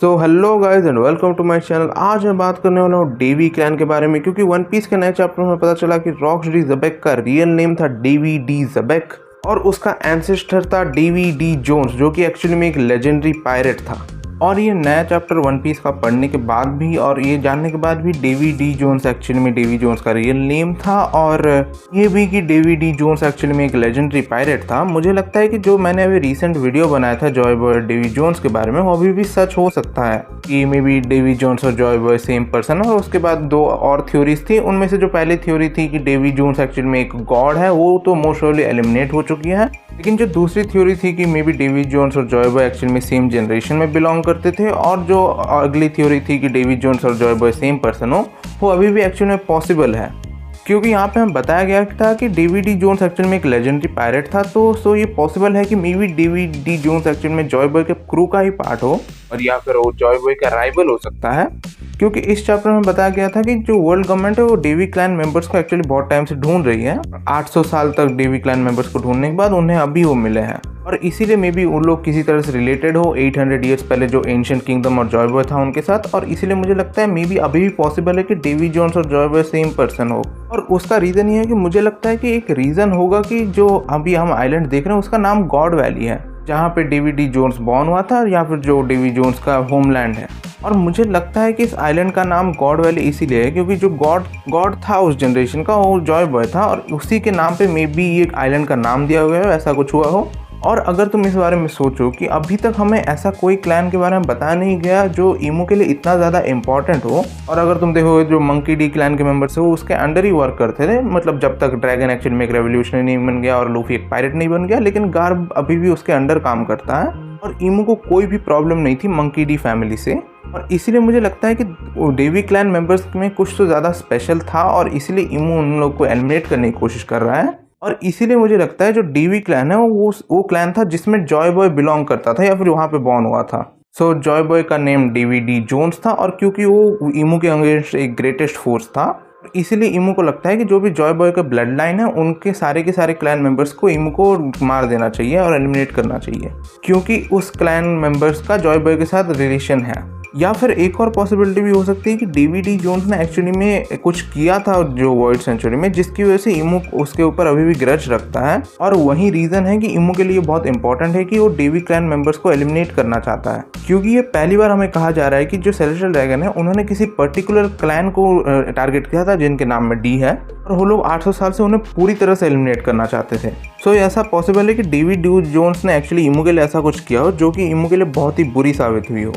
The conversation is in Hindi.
So hello guys and welcome to my channel. आज मैं बात करने वाला हूँ डेवी क्लैन के बारे में, क्योंकि वन पीस के नए चैप्टर में पता चला कि रॉकस्टी ज़बेक का रियल नेम था डेवी डी ज़बेक और उसका एंसेस्टर था डेवी डी जोन्स, जो कि एक्चुअली में एक लेजेंडरी पायरेट था। और ये नया चैप्टर वन पीस का पढ़ने के बाद भी और ये जानने के बाद भी डेवी डी जोन्स एक्चुअली में डेवी जोन्स का रियल नेम था, और ये भी कि डेवी डी जोन्स एक्चुअली में एक लेजेंडरी पायरेट था। मुझे लगता है कि जो मैंने अभी रिसेंट वीडियो बनाया था जॉय बॉय डेवी जोन्स के बारे में, वो अभी भी सच हो सकता है कि मे बी डेवी जोन्स और जॉय बॉय सेम पर्सन है। और उसके बाद दो और थ्योरीज थी, उनमें से जो पहली थ्योरी थी कि डेवी जोन्स एक्चुअली में एक गॉड है, वो तो मोस्ट प्रोबेबली एलिमिनेट हो चुकी है। लेकिन जो दूसरी थ्योरी थी कि मे बी डेवी जोन्स और जॉय बॉय एक्चुअली में सेम जनरेशन में बिलोंग करते थे, और जो अगली थ्योरी थी कि डेवी जोन्स और जॉय बॉय सेम पर्सन हो, वो अभी भी एक्चुअली में पॉसिबल है। क्योंकि यहाँ पे हमें बताया गया था कि डेवी डी जोन्स एक्चुअली में एक लेजेंडरी पायरेट था, तो ये पॉसिबल है कि maybe Davy D Jones actually में जॉय बॉय के क्रू का ही पार्ट हो, और या फिर वो जॉय बॉय का राइवल हो सकता है। क्योंकि इस चैप्टर में बताया गया था कि जो वर्ल्ड गवर्नमेंट है वो डेवी क्लैन मेंबर्स को एक्चुअली बहुत टाइम से ढूंढ रही है। 800 साल तक डेवी क्लैन मेंबर्स को ढूंढने के बाद उन्हें अभी वो मिले हैं, और इसीलिए मे बी उन लोग किसी तरह से रिलेटेड हो 800 ईयर्स पहले जो एंशिएंट किंगडम और जॉय बॉय था उनके साथ। और इसीलिए मुझे लगता है मे बी अभी भी पॉसिबल है कि डेवी जोन्स और जॉय बॉय सेम पर्सन हो। और उसका रीज़न ये है कि मुझे लगता है कि एक रीज़न होगा कि जो अभी हम आइलैंड देख रहे हैं उसका नाम गॉड वैली है, जहाँ पे डेवी डी जोन्स बॉर्न हुआ था, या फिर जो डेवी जोन्स का होमलैंड है। और मुझे लगता है कि इस आइलैंड का नाम गॉड वैली इसीलिए है क्योंकि जो गॉड था उस जनरेशन का वो जॉय बॉय था, और उसी के नाम पे मे बी ये आइलैंड का नाम दिया गया हो, ऐसा कुछ हुआ हो। और अगर तुम इस बारे में सोचो कि अभी तक हमें ऐसा कोई क्लैन के बारे में बताया नहीं गया जो ईमू के लिए इतना ज़्यादा इंपॉर्टेंट हो। और अगर तुम देखो जो मंकी डी क्लैन के मेंबर्स है वो उसके अंडर ही वर्क करते थे, मतलब जब तक ड्रैगन एक्चुअली में एक रेवोल्यूशनरी नहीं बन गया और लूफी एक पायरेट नहीं बन गया, लेकिन गार्ब अभी भी उसके अंडर काम करता है। और ईमू को कोई भी प्रॉब्लम नहीं थी मंकी डी फैमिली से, और इसीलिए मुझे लगता है कि डेवी क्लैन मेंबर्स में कुछ तो ज़्यादा स्पेशल था, और इसीलिए ईमू उन लोग को एलिमिनेट करने की कोशिश कर रहा है। और इसीलिए मुझे लगता है जो डेवी क्लैन है वो क्लैन था जिसमें जॉय बॉय बिलोंग करता था या फिर वहाँ पे बॉर्न हुआ था। सो जॉय बॉय का नेम डेवी डी जोन्स था, और क्योंकि वो ईमू के अगेंस्ट एक ग्रेटेस्ट फोर्स था, इसीलिए ईमू को लगता है कि जो भी जॉय बॉय का ब्लड लाइन है उनके सारे के सारे क्लैन मेंबर्स को ईमू को मार देना चाहिए और एलिमिनेट करना चाहिए, क्योंकि उस क्लैन मेंबर्स का जॉय बॉय के साथ रिलेशन है। या फिर एक और पॉसिबिलिटी भी हो सकती है कि डेवी डी जोन्स ने एक्चुअली में कुछ किया था जो वर्ल्ड सेंचुरी में, जिसकी वजह से ईमू उसके ऊपर अभी भी ग्रज रखता है, और वही रीज़न है कि ईमू के लिए बहुत इंपॉर्टेंट है कि वो डेवी क्लैन मेंबर्स को एलिमिनेट करना चाहता है। क्योंकि ये पहली बार हमें कहा जा रहा है कि जो सेलेस्टियल ड्रैगन है उन्होंने किसी पर्टिकुलर क्लैन को टारगेट किया था जिनके नाम में डी है, और वो लोग 800 साल से उन्हें पूरी तरह से एलिमिनेट करना चाहते थे। सो ऐसा पॉसिबल है कि डेवी डी जोन्स ने एक्चुअली ईमू के लिए ऐसा कुछ किया हो जो कि ईमू के लिए बहुत ही बुरी साबित हुई हो।